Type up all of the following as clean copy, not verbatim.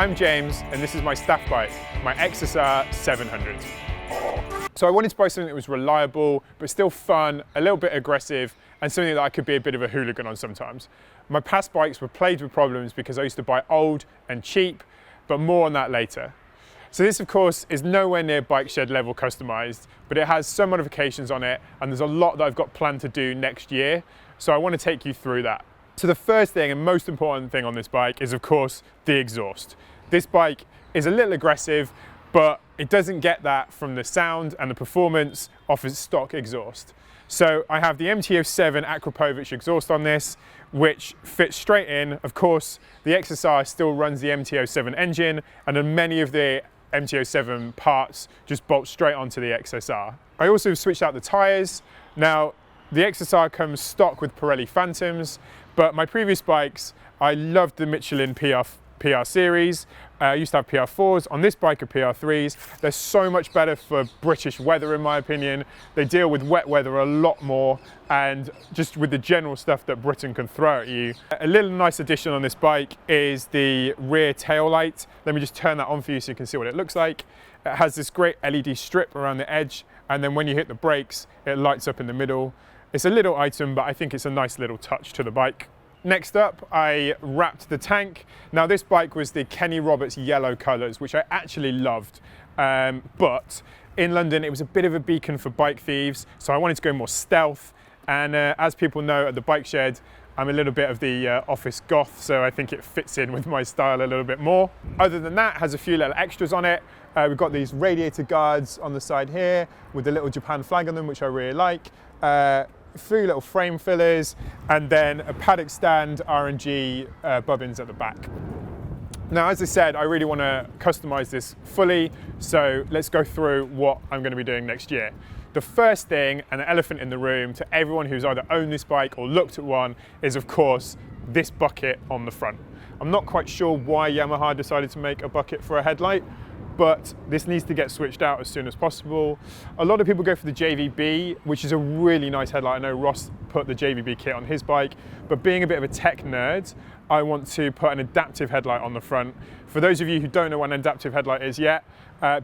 I'm James, and this is my staff bike, my XSR700. So I wanted to buy something that was reliable, but still fun, a little bit aggressive, and something that I could be a bit of a hooligan on sometimes. My past bikes were plagued with problems because I used to buy old and cheap, but more on that later. So this, of course, is nowhere near bike shed level customized, but it has some modifications on it, and there's a lot that I've got planned to do next year. So I want to take you through that. So the first thing and most important thing on this bike is, of course, the exhaust. This bike is a little aggressive, but it doesn't get that from the sound and the performance off its stock exhaust. So I have the MT07 Akropovich exhaust on this, which fits straight in. Of course, the XSR still runs the MT07 engine, and then many of the MT07 parts just bolt straight onto the XSR. I also switched out the tyres. Now, the XSR comes stock with Pirelli Phantoms, but my previous bikes, I loved the Michelin PR series. I used to have PR4s. On this bike are PR3s. They're so much better for British weather, in my opinion. They deal with wet weather a lot more, and just with the general stuff that Britain can throw at you. A little nice addition on this bike is the rear tail light. Let me just turn that on for you so you can see what it looks like. It has this great LED strip around the edge, and then when you hit the brakes, it lights up in the middle. It's a little item, but I think it's a nice little touch to the bike. Next up, I wrapped the tank. Now this bike was the Kenny Roberts yellow colours, which I actually loved, but in London it was a bit of a beacon for bike thieves, so I wanted to go more stealth, and as people know at the bike shed, I'm a little bit of the office goth, so I think it fits in with my style a little bit more. Other than that, it has a few little extras on it. We've got these radiator guards on the side here with the little Japan flag on them, which I really like. Few little frame fillers, and then a paddock stand R&G bobbins at the back. Now, as I said, I really want to customize this fully, so let's go through what I'm going to be doing next year. The first thing, and the elephant in the room to everyone who's either owned this bike or looked at one, is of course this bucket on the front. I'm not quite sure why Yamaha decided to make a bucket for a headlight, but this needs to get switched out as soon as possible. A lot of people go for the JVB, which is a really nice headlight. I know Ross put the JVB kit on his bike, but being a bit of a tech nerd, I want to put an adaptive headlight on the front. For those of you who don't know what an adaptive headlight is yet,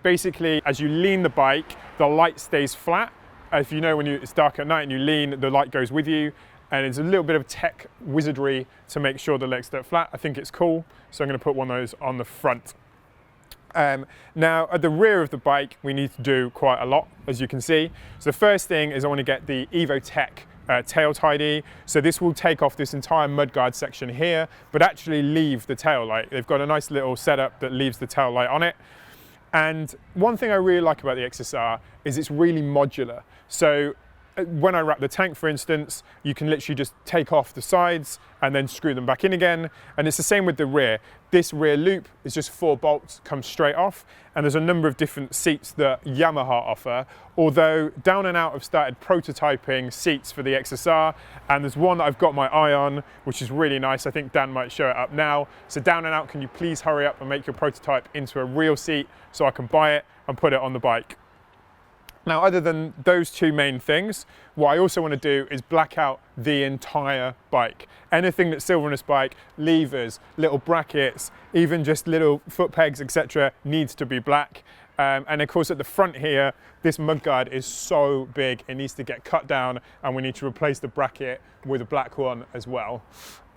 basically as you lean the bike, the light stays flat. If you know when it's dark at night and you lean, the light goes with you, and it's a little bit of tech wizardry to make sure the legs stay flat. I think it's cool, so I'm going to put one of those on the front. Now at the rear of the bike we need to do quite a lot, as you can see. So the first thing is I want to get the EvoTech tail tidy. So this will take off this entire mudguard section here, but actually leave the tail light. They've got a nice little setup that leaves the tail light on it. And one thing I really like about the XSR is it's really modular. So when I wrap the tank, for instance, you can literally just take off the sides and then screw them back in again. And it's the same with the rear. This rear loop is just 4 bolts, comes straight off. And there's a number of different seats that Yamaha offer, although Down and Out have started prototyping seats for the XSR. And there's one that I've got my eye on, which is really nice. I think Dan might show it up now. So Down and Out, can you please hurry up and make your prototype into a real seat so I can buy it and put it on the bike? Now, other than those two main things, what I also want to do is black out the entire bike. Anything that's silver on this bike, levers, little brackets, even just little foot pegs, etc., needs to be black. And of course at the front here, this mudguard is so big, it needs to get cut down, and we need to replace the bracket with a black one as well.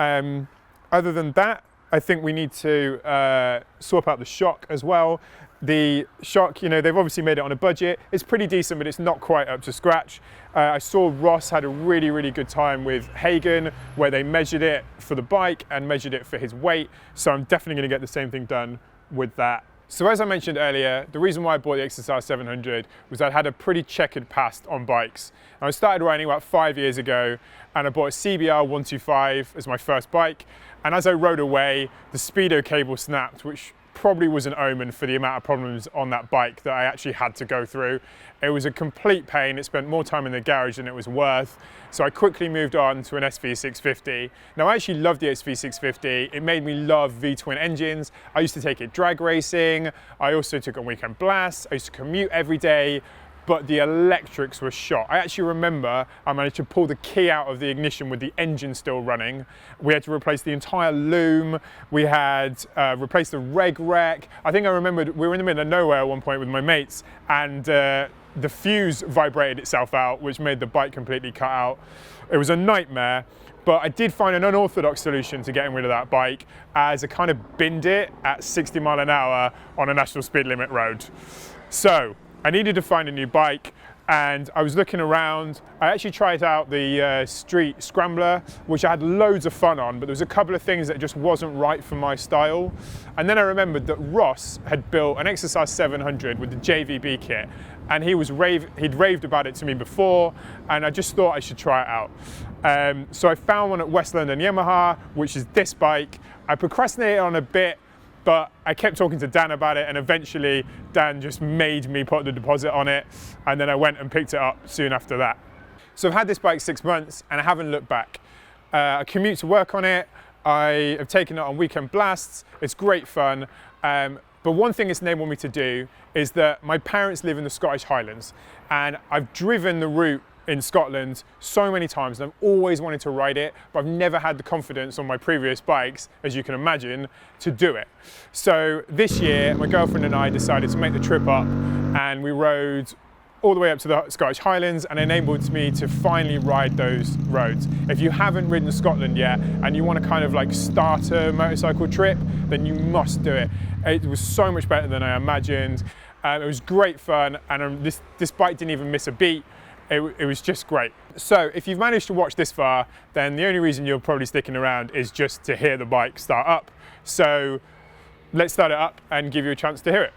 Other than that, I think we need to swap out the shock as well. The shock, you know, they've obviously made it on a budget. It's pretty decent, but it's not quite up to scratch. I saw Ross had a really, really good time with Hagen, where they measured it for the bike and measured it for his weight. So I'm definitely going to get the same thing done with that. So as I mentioned earlier, the reason why I bought the XSR700 was I had a pretty checkered past on bikes. I started riding about 5 years ago, and I bought a CBR 125 as my first bike. And as I rode away, the speedo cable snapped, which probably was an omen for the amount of problems on that bike that I actually had to go through. It was a complete pain. It spent more time in the garage than it was worth. So I quickly moved on to an SV650. Now I actually love the SV650. It made me love V-twin engines. I used to take it drag racing. I also took it on weekend blasts. I used to commute every day. but the electrics were shot. I actually remember I managed to pull the key out of the ignition with the engine still running. We had to replace the entire loom. We had replaced the reg rec. I think I remembered we were in the middle of nowhere at one point with my mates, and the fuse vibrated itself out, which made the bike completely cut out. It was a nightmare. But I did find an unorthodox solution to getting rid of that bike, as I kind of binned it at 60 mile an hour on a national speed limit road. So I needed to find a new bike, and I was looking around. I actually tried out the street scrambler, which I had loads of fun on, but there was a couple of things that just wasn't right for my style. And then I remembered that Ross had built an XSR700 with the JVB kit, and he'd raved about it to me before, and I just thought I should try it out. So I found one at West London Yamaha, which is this bike. I procrastinated on a bit, but I kept talking to Dan about it, and eventually Dan just made me put the deposit on it, and then I went and picked it up soon after that. So I've had this bike 6 months, and I haven't looked back. I commute to work on it. I have taken it on weekend blasts. It's great fun. But one thing it's enabled me to do is that my parents live in the Scottish Highlands, and I've driven the route in Scotland so many times, and I've always wanted to ride it, but I've never had the confidence on my previous bikes, as you can imagine, to do it. So this year, my girlfriend and I decided to make the trip up, and we rode all the way up to the Scottish Highlands, and enabled me to finally ride those roads. If you haven't ridden Scotland yet, and you want to kind of like start a motorcycle trip, then you must do it. It was so much better than I imagined. It was great fun, and this bike didn't even miss a beat. It was just great. So if you've managed to watch this far, then the only reason you're probably sticking around is just to hear the bike start up. So let's start it up and give you a chance to hear it.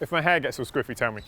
If my hair gets all scruffy, tell me.